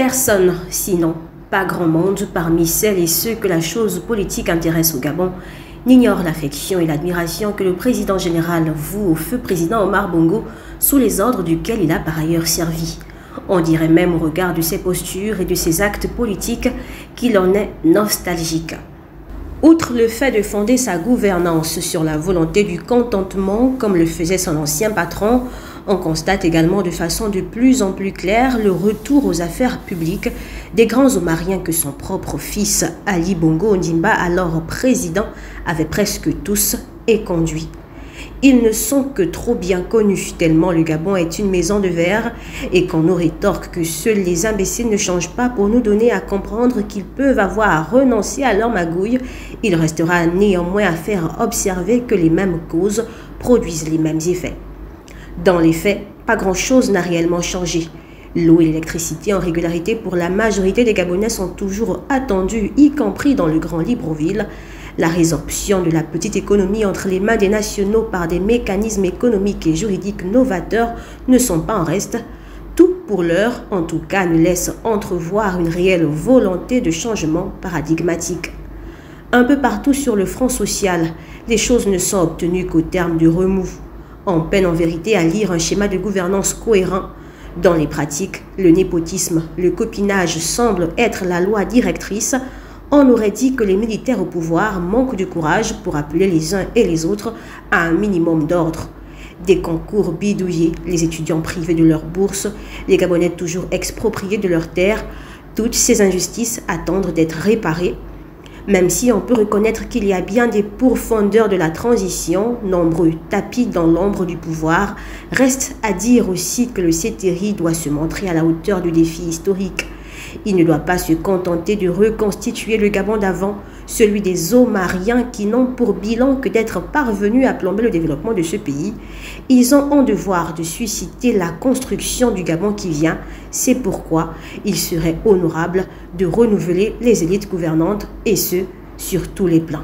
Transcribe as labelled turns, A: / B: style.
A: Personne, sinon pas grand monde parmi celles et ceux que la chose politique intéresse au Gabon, n'ignore l'affection et l'admiration que le président général voue au feu président Omar Bongo, sous les ordres duquel il a par ailleurs servi. On dirait même au regard de ses postures et de ses actes politiques qu'il en est nostalgique. Outre le fait de fonder sa gouvernance sur la volonté du contentement, comme le faisait son ancien patron, on constate également de façon de plus en plus claire le retour aux affaires publiques des grands Omariens que son propre fils Ali Bongo Ondimba, alors président, avait presque tous éconduits. Ils ne sont que trop bien connus, tellement le Gabon est une maison de verre et qu'on nous rétorque que seuls les imbéciles ne changent pas pour nous donner à comprendre qu'ils peuvent avoir à renoncer à leur magouille. Il restera néanmoins à faire observer que les mêmes causes produisent les mêmes effets. Dans les faits, pas grand-chose n'a réellement changé. L'eau et l'électricité en régularité pour la majorité des Gabonais sont toujours attendues, y compris dans le Grand Libreville. La résorption de la petite économie entre les mains des nationaux par des mécanismes économiques et juridiques novateurs ne sont pas en reste. Tout pour l'heure, en tout cas, ne laisse entrevoir une réelle volonté de changement paradigmatique. Un peu partout sur le front social, les choses ne sont obtenues qu'au terme du remous. On peine en vérité à lire un schéma de gouvernance cohérent. Dans les pratiques, le népotisme, le copinage semblent être la loi directrice. On aurait dit que les militaires au pouvoir manquent de courage pour appeler les uns et les autres à un minimum d'ordre. Des concours bidouillés, les étudiants privés de leur bourse, les Gabonais toujours expropriés de leurs terres, toutes ces injustices attendent d'être réparées. Même si on peut reconnaître qu'il y a bien des pourfendeurs de la transition, nombreux tapis dans l'ombre du pouvoir, reste à dire aussi que le CETERI doit se montrer à la hauteur du défi historique. Il ne doit pas se contenter de reconstituer le Gabon d'avant, celui des Omariens qui n'ont pour bilan que d'être parvenus à plomber le développement de ce pays. Ils ont un devoir de susciter la construction du Gabon qui vient. C'est pourquoi il serait honorable de renouveler les élites gouvernantes et ce, sur tous les plans.